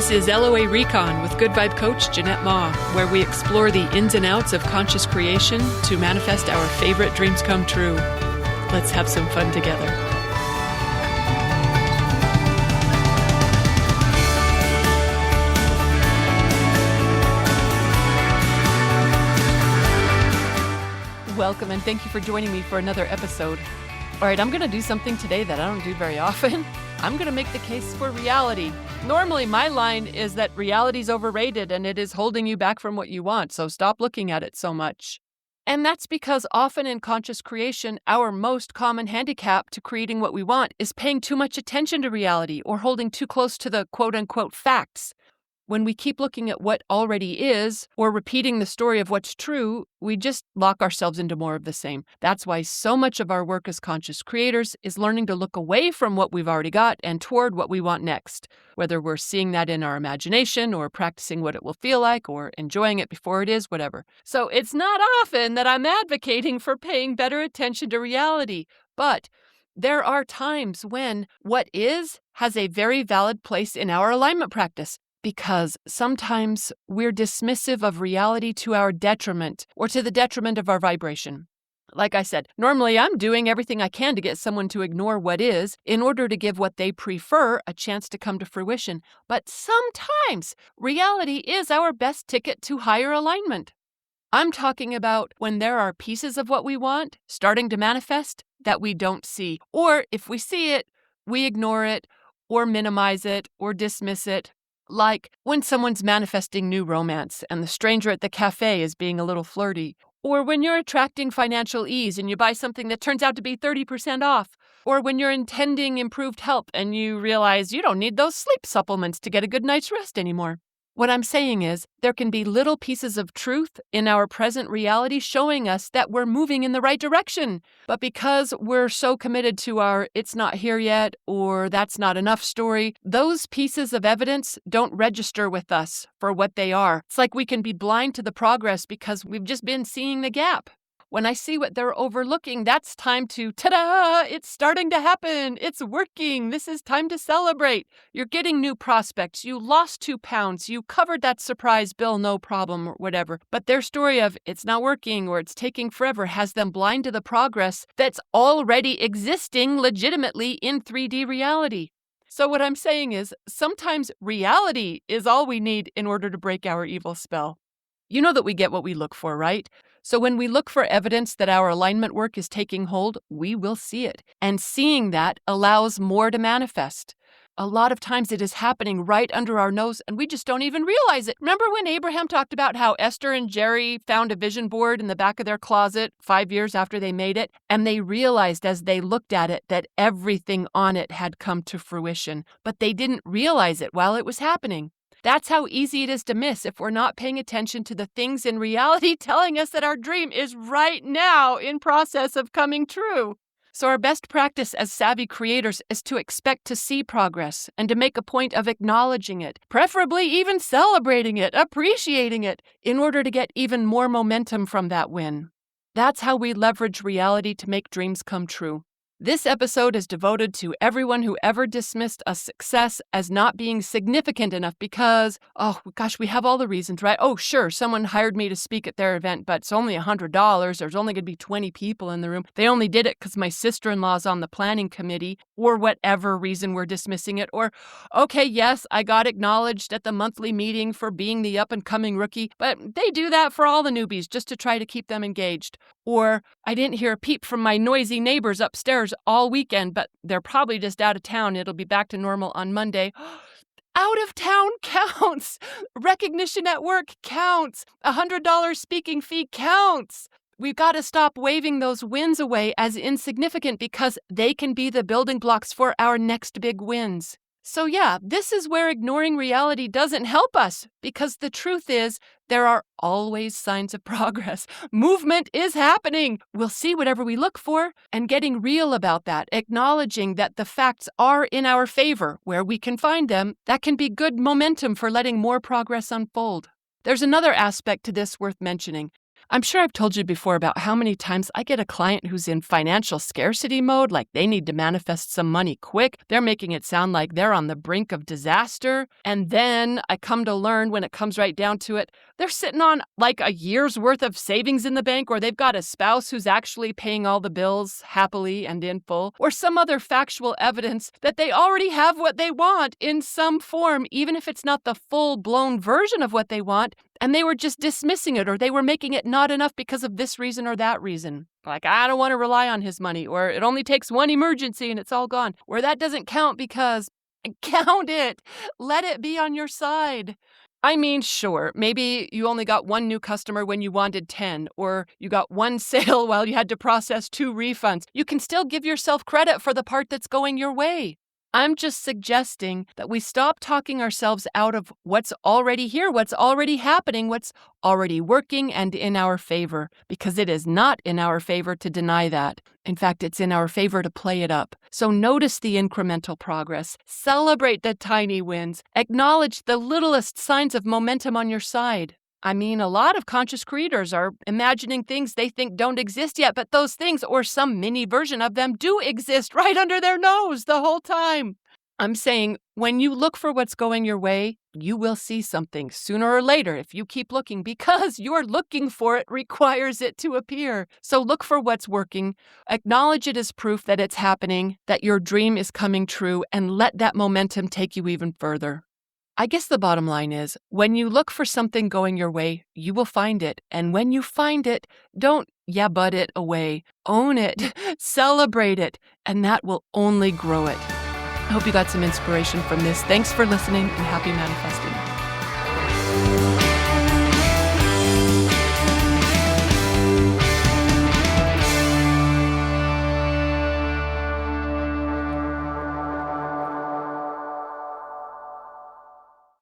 This is LOA Recon with Good Vibe Coach Jeanette Ma, where we explore the ins and outs of conscious creation to manifest our favorite dreams come true. Let's have some fun together. Welcome and thank you for joining me for another episode. All right, I'm going to do something today that I don't do very often. I'm going to make the case for reality. Normally, my line is that reality is overrated and it is holding you back from what you want, so stop looking at it so much. And that's because often in conscious creation, our most common handicap to creating what we want is paying too much attention to reality or holding too close to the quote-unquote facts. When we keep looking at what already is or repeating the story of what's true, we just lock ourselves into more of the same. That's why so much of our work as conscious creators is learning to look away from what we've already got and toward what we want next, whether we're seeing that in our imagination or practicing what it will feel like or enjoying it before it is, whatever. So it's not often that I'm advocating for paying better attention to reality, but there are times when what is has a very valid place in our alignment practice. Because sometimes we're dismissive of reality to our detriment or to the detriment of our vibration. Like I said, normally I'm doing everything I can to get someone to ignore what is in order to give what they prefer a chance to come to fruition. But sometimes reality is our best ticket to higher alignment. I'm talking about when there are pieces of what we want starting to manifest that we don't see. Or if we see it, we ignore it or minimize it or dismiss it. Like when someone's manifesting new romance and the stranger at the cafe is being a little flirty. Or when you're attracting financial ease and you buy something that turns out to be 30% off. Or when you're intending improved health and you realize you don't need those sleep supplements to get a good night's rest anymore. What I'm saying is there can be little pieces of truth in our present reality showing us that we're moving in the right direction. But because we're so committed to our it's not here yet or that's not enough story, those pieces of evidence don't register with us for what they are. It's like we can be blind to the progress because we've just been seeing the gap. When I see what they're overlooking, that's time to, ta-da, it's starting to happen. It's working. This is time to celebrate. You're getting new prospects. You lost 2 pounds. You covered that surprise bill, no problem, or whatever. But their story of it's not working or it's taking forever has them blind to the progress that's already existing legitimately in 3D reality. So what I'm saying is sometimes reality is all we need in order to break our evil spell. You know that we get what we look for, right? So when we look for evidence that our alignment work is taking hold, we will see it. And seeing that allows more to manifest. A lot of times it is happening right under our nose and we just don't even realize it. Remember when Abraham talked about how Esther and Jerry found a vision board in the back of their closet 5 years after they made it? And they realized as they looked at it that everything on it had come to fruition. But they didn't realize it while it was happening. That's how easy it is to miss if we're not paying attention to the things in reality telling us that our dream is right now in process of coming true. So our best practice as savvy creators is to expect to see progress and to make a point of acknowledging it, preferably even celebrating it, appreciating it, in order to get even more momentum from that win. That's how we leverage reality to make dreams come true. This episode is devoted to everyone who ever dismissed a success as not being significant enough because, oh gosh, we have all the reasons, right? Oh, sure, someone hired me to speak at their event, but it's only $100. There's only going to be 20 people in the room. They only did it because my sister-in-law's on the planning committee, or whatever reason we're dismissing it. Or, okay, yes, I got acknowledged at the monthly meeting for being the up-and-coming rookie, but they do that for all the newbies just to try to keep them engaged. Or, I didn't hear a peep from my noisy neighbors upstairs all weekend, but they're probably just out of town. It'll be back to normal on Monday. Out of town counts. Recognition at work counts. $100 speaking fee counts. We've got to stop waving those wins away as insignificant because they can be the building blocks for our next big wins. So yeah, this is where ignoring reality doesn't help us because the truth is there are always signs of progress. Movement is happening. We'll see whatever we look for and getting real about that, acknowledging that the facts are in our favor where we can find them. That can be good momentum for letting more progress unfold. There's another aspect to this worth mentioning. I'm sure I've told you before about how many times I get a client who's in financial scarcity mode, like they need to manifest some money quick. They're making it sound like they're on the brink of disaster. And then I come to learn when it comes right down to it, they're sitting on like a year's worth of savings in the bank, or they've got a spouse who's actually paying all the bills happily and in full, or some other factual evidence that they already have what they want in some form, even if it's not the full-blown version of what they want, and they were just dismissing it, or they were making it not enough because of this reason or that reason. Like, I don't want to rely on his money, or it only takes one emergency and it's all gone, or that doesn't count because count it. Let it be on your side. I mean, sure, maybe you only got one new customer when you wanted 10, or you got one sale while you had to process 2 refunds. You can still give yourself credit for the part that's going your way. I'm just suggesting that we stop talking ourselves out of what's already here, what's already happening, what's already working and in our favor, because it is not in our favor to deny that. In fact, it's in our favor to play it up. So notice the incremental progress, celebrate the tiny wins, acknowledge the littlest signs of momentum on your side. I mean, a lot of conscious creators are imagining things they think don't exist yet, but those things, or some mini version of them, do exist right under their nose the whole time. I'm saying, when you look for what's going your way, you will see something sooner or later if you keep looking, because your looking for it requires it to appear. So look for what's working, acknowledge it as proof that it's happening, that your dream is coming true, and let that momentum take you even further. I guess the bottom line is, when you look for something going your way, you will find it. And when you find it, don't but it away. Own it, celebrate it, and that will only grow it. I hope you got some inspiration from this. Thanks for listening, and happy manifesting.